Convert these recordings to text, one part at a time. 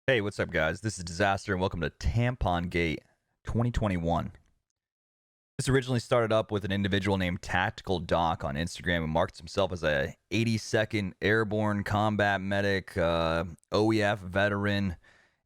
Hey, what's up, guys? This is Disaster, and welcome to Tampongate 2021. This originally started up with an individual named Tactical Doc on Instagram who markets himself as a 82nd Airborne Combat Medic, OEF veteran,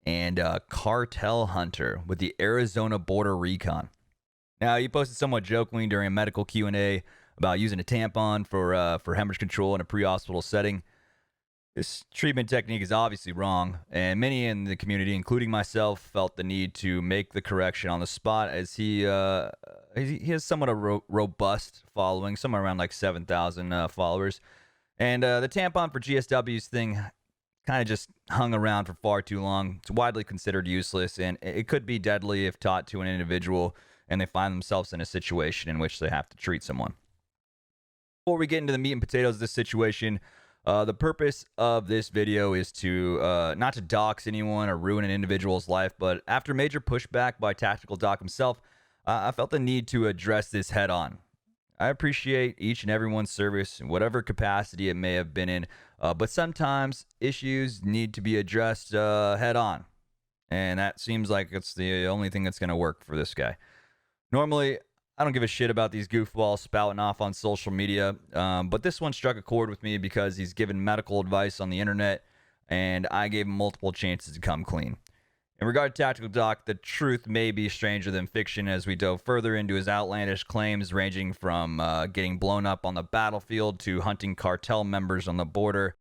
and cartel hunter with the Arizona Border Recon. Now, he posted somewhat jokingly during a medical Q&A about using a tampon for hemorrhage control in a pre-hospital setting. This treatment technique is obviously wrong, and many in the community, including myself, felt the need to make the correction on the spot, as he has somewhat a robust following, somewhere around like 7,000 followers. And the tampon for GSW's thing kind of just hung around for far too long. It's widely considered useless, and it could be deadly if taught to an individual and they find themselves in a situation in which they have to treat someone. Before we get into the meat and potatoes of this situation, the purpose of this video is to not to dox anyone or ruin an individual's life, but after major pushback by Tactical Doc himself, I felt the need to address this head on. I appreciate each and everyone's service in whatever capacity it may have been in, but sometimes issues need to be addressed head on, and that seems like it's the only thing that's going to work for this guy. Normally, I don't give a shit about these goofballs spouting off on social media, but this one struck a chord with me because he's given medical advice on the internet, and I gave him multiple chances to come clean. In regard to Tactical Doc, the truth may be stranger than fiction as we dove further into his outlandish claims, ranging from getting blown up on the battlefield to hunting cartel members on the border.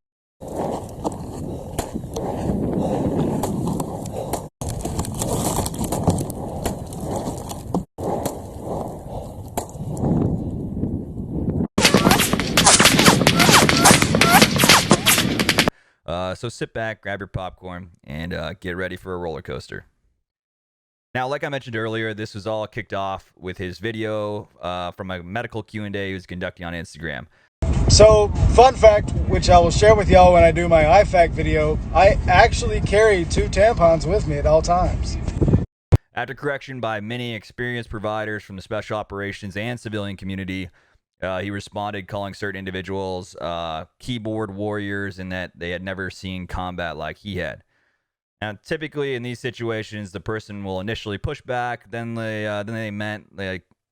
So sit back, grab your popcorn, and get ready for a roller coaster. Now, like I mentioned earlier, this was all kicked off with his video from a medical Q&A he was conducting on Instagram. So, fun fact, which I will share with y'all when I do my IFAC video, I actually carry 2 tampons with me at all times. After correction by many experienced providers from the special operations and civilian community, he responded calling certain individuals keyboard warriors and that they had never seen combat like he had. Now, typically in these situations, the person will initially push back, then they meant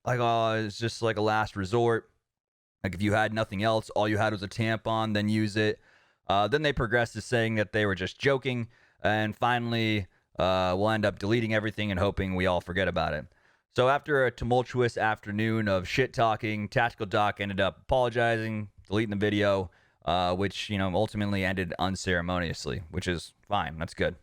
oh, it's just like a last resort. Like if you had nothing else, all you had was a tampon, then use it. Then they progressed to saying that they were just joking, and finally we'll end up deleting everything and hoping we all forget about it. So after a tumultuous afternoon of shit talking, Tactical Doc ended up apologizing, deleting the video, which ultimately ended unceremoniously, which is fine. That's good.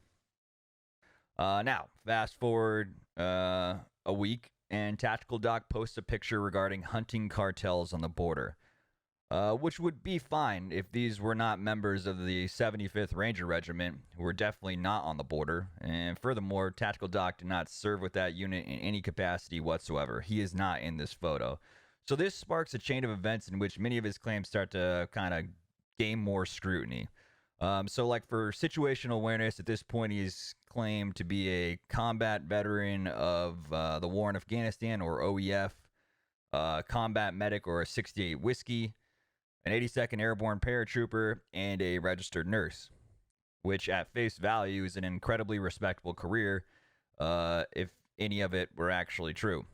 Now, fast forward a week, and Tactical Doc posts a picture regarding hunting cartels on the border, which would be fine if these were not members of the 75th Ranger Regiment, who were definitely not on the border. And furthermore, Tactical Doc did not serve with that unit in any capacity whatsoever. He is not in this photo. So this sparks a chain of events in which many of his claims start to kind of gain more scrutiny. So like for situational awareness, at this point he's claimed to be a combat veteran of the war in Afghanistan, or OEF, combat medic, or a 68 whiskey, an 82nd Airborne paratrooper, and a registered nurse, which at face value is an incredibly respectable career, if any of it were actually true.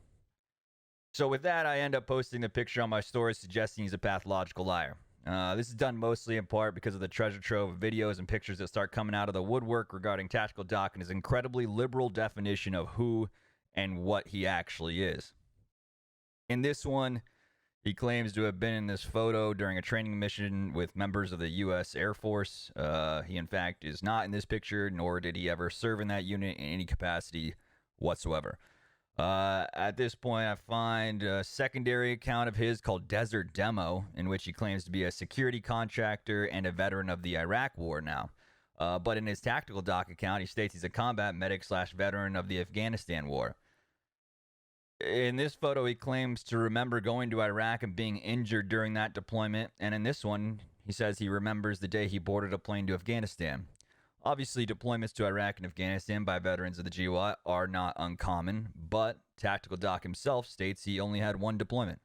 So with that, I end up posting the picture on my story suggesting he's a pathological liar. This is done mostly in part because of the treasure trove of videos and pictures that start coming out of the woodwork regarding Tactical Doc and his incredibly liberal definition of who and what he actually is. In this one, he claims to have been in this photo during a training mission with members of the U.S. Air Force. He, in fact, is not in this picture, nor did he ever serve in that unit in any capacity whatsoever. At this point, I find a secondary account of his called Desert Demo, in which he claims to be a security contractor and a veteran of the Iraq War now. But in his Tactical Doc account, he states he's a combat medic / veteran of the Afghanistan War. In this photo, he claims to remember going to Iraq and being injured during that deployment. And in this one, he says he remembers the day he boarded a plane to Afghanistan. Obviously, deployments to Iraq and Afghanistan by veterans of the GWAT are not uncommon, but Tactical Doc himself states he only had one deployment.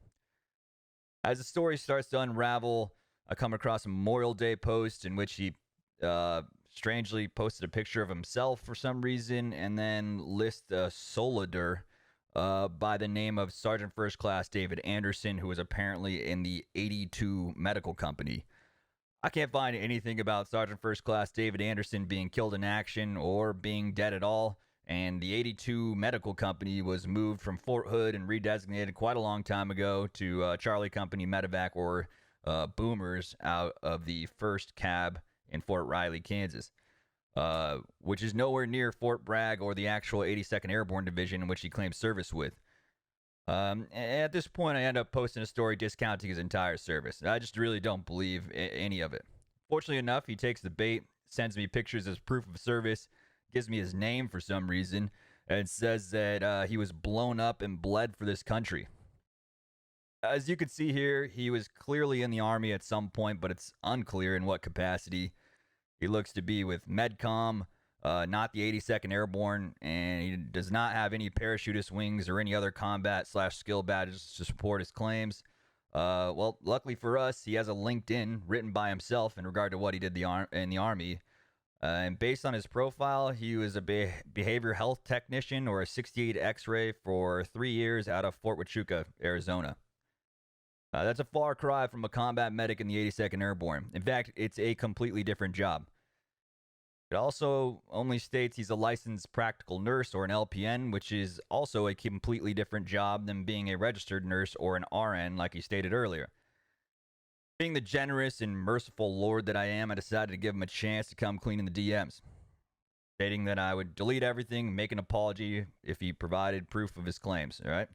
As the story starts to unravel, I come across a Memorial Day post in which he strangely posted a picture of himself for some reason and then lists a soldier by the name of Sergeant First Class David Anderson, who was apparently in the 82 Medical Company. I can't find anything about Sergeant First Class David Anderson being killed in action or being dead at all, and the 82 Medical Company was moved from Fort Hood and redesignated quite a long time ago to Charlie Company Medevac, or Boomers, out of the 1st Cab in Fort Riley, Kansas, which is nowhere near Fort Bragg or the actual 82nd Airborne Division in which he claims service with. At this point, I end up posting a story discounting his entire service. I just really don't believe any of it. Fortunately enough, he takes the bait, sends me pictures as proof of service, gives me his name for some reason, and says that he was blown up and bled for this country. As you can see here, he was clearly in the Army at some point, but it's unclear in what capacity. He looks to be with MedCom, not the 82nd Airborne, and he does not have any parachutist wings or any other combat/skill badges to support his claims. Well, luckily for us, he has a LinkedIn written by himself in regard to what he did in the Army. And based on his profile, he was a behavioral health technician or a 68 X-ray for 3 years out of Fort Huachuca, Arizona. That's a far cry from a combat medic in the 82nd Airborne. In fact, it's a completely different job. It also only states he's a licensed practical nurse or an LPN, which is also a completely different job than being a registered nurse or an RN, like he stated earlier. Being the generous and merciful Lord that I am, I decided to give him a chance to come clean in the DMs, stating that I would delete everything, make an apology if he provided proof of his claims. All right.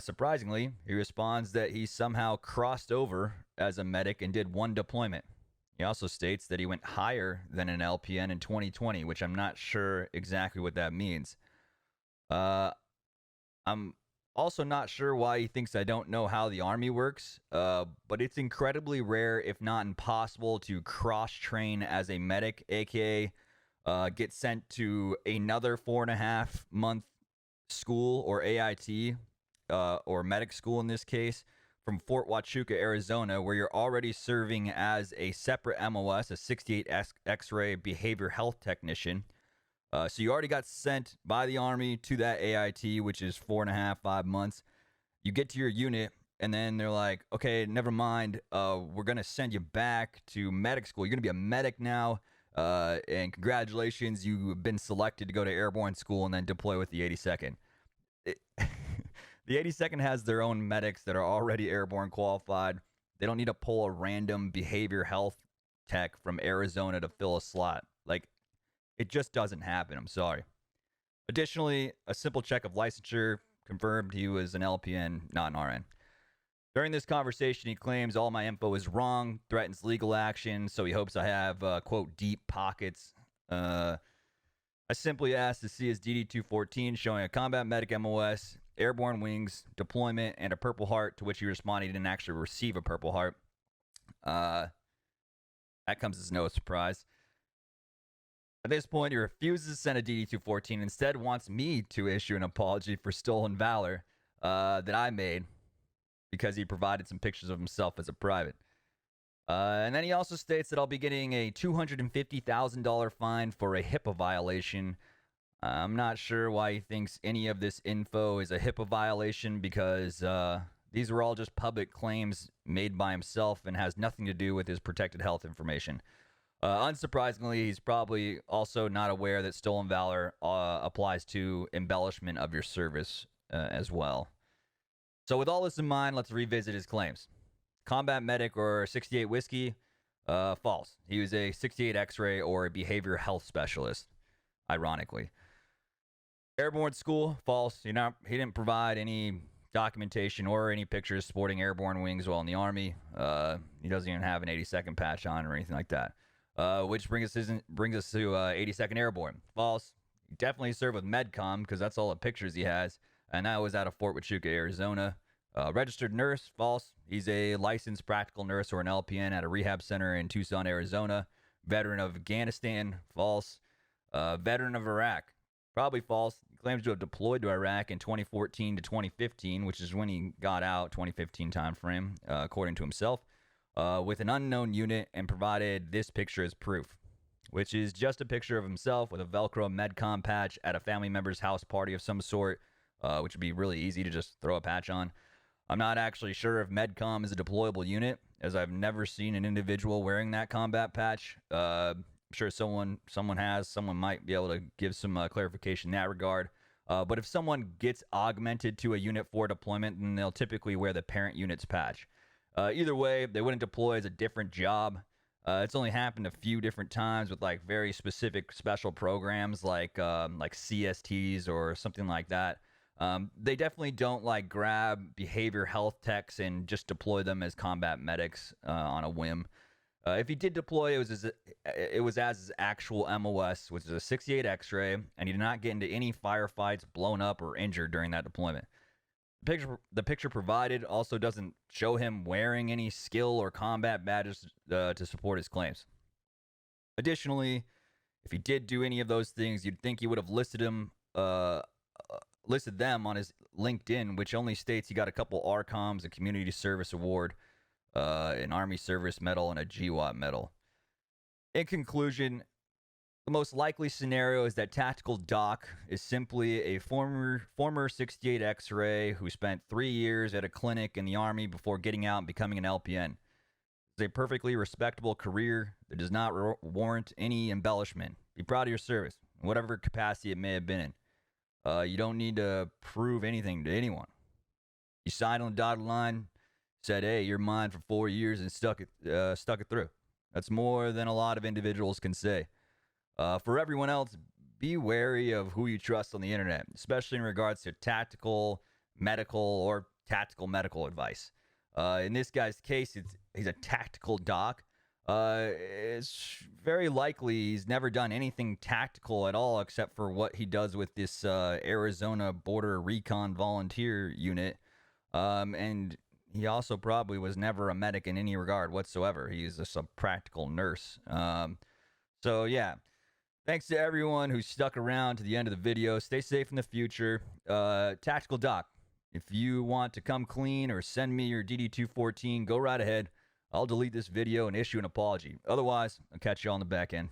Surprisingly, he responds that he somehow crossed over as a medic and did 1 deployment. He also states that he went higher than an LPN in 2020, which I'm not sure exactly what that means. I'm also not sure why he thinks I don't know how the Army works, but it's incredibly rare, if not impossible, to cross-train as a medic, aka get sent to another 4.5-month school, or AIT, or medic school in this case, from Fort Huachuca, Arizona, where you're already serving as a separate MOS, a 68 X-ray behavior health technician. So you already got sent by the Army to that AIT, which is 4.5-5 months. You get to your unit, and then they're like, okay, never mind. We're going to send you back to medic school. You're going to be a medic now, and congratulations, you've been selected to go to airborne school and then deploy with the 82nd. The 82nd has their own medics that are already airborne qualified. They don't need to pull a random behavior health tech from Arizona to fill a slot. Like, it just doesn't happen. I'm sorry. Additionally, a simple check of licensure confirmed he was an LPN, not an RN. During this conversation, he claims all my info is wrong, threatens legal action, so he hopes I have, quote, deep pockets. I simply asked to see his DD-214 showing a combat medic MOS, airborne wings, deployment, and a Purple Heart, to which he responded he didn't actually receive a Purple Heart. That comes as no surprise. At this point, he refuses to send a DD-214 and instead wants me to issue an apology for stolen valor that I made because he provided some pictures of himself as a private. And then he also states that I'll be getting a $250,000 fine for a HIPAA violation. I'm not sure why he thinks any of this info is a HIPAA violation, because these were all just public claims made by himself and has nothing to do with his protected health information. Unsurprisingly, he's probably also not aware that stolen valor applies to embellishment of your service as well. So with all this in mind, let's revisit his claims. Combat medic or 68 whiskey, false. He was a 68 X-ray or a behavior health specialist, ironically. Airborne school, false. He didn't provide any documentation or any pictures sporting airborne wings while in the Army. He doesn't even have an 82nd patch on or anything like that. Which brings us to 82nd Airborne. False. He definitely served with MedCom, because that's all the pictures he has, and that was out of Fort Huachuca, Arizona. Registered nurse, false. He's a licensed practical nurse or an LPN at a rehab center in Tucson, Arizona. Veteran of Afghanistan, false. Veteran of Iraq, probably false. He claims to have deployed to Iraq in 2014 to 2015, which is when he got out, 2015 time frame, according to himself, with an unknown unit, and provided this picture as proof. which is just a picture of himself with a Velcro Medcom patch at a family member's house party of some sort, which would be really easy to just throw a patch on. I'm not actually sure if Medcom is a deployable unit, as I've never seen an individual wearing that combat patch. I'm sure someone might be able to give some clarification in that regard. But if someone gets augmented to a unit for deployment, then they'll typically wear the parent unit's patch. Either way, they wouldn't deploy as a different job. It's only happened a few different times with like very specific special programs like CSTs or something like that. They definitely don't like grab behavior health techs and just deploy them as combat medics on a whim. If he did deploy, it was as his actual MOS, which is a 68 X-ray, and he did not get into any firefights, blown up, or injured during that deployment. The picture provided also doesn't show him wearing any skill or combat badges to support his claims. Additionally, if he did do any of those things, you'd think he would have listed them on his LinkedIn, which only states he got a couple ARCOMs, a Community Service Award, an Army Service Medal, and a GWAT medal. In conclusion, the most likely scenario is that Tactical Doc is simply a former 68 X-ray who spent 3 years at a clinic in the Army before getting out and becoming an LPN. It's a perfectly respectable career that does not warrant any embellishment. Be proud of your service, in whatever capacity it may have been in. You don't need to prove anything to anyone. You signed on the dotted line, said, hey, you're mine for 4 years, and stuck it through. That's more than a lot of individuals can say. For everyone else, be wary of who you trust on the internet, especially in regards to tactical, medical, or tactical medical advice. In this guy's case, he's a tactical doc. It's very likely he's never done anything tactical at all except for what he does with this Arizona Border Recon Volunteer Unit. And he also probably was never a medic in any regard whatsoever. He's just a practical nurse. So, yeah. Thanks to everyone who stuck around to the end of the video. Stay safe in the future. Tactical Doc, if you want to come clean or send me your DD-214, go right ahead. I'll delete this video and issue an apology. Otherwise, I'll catch you on the back end.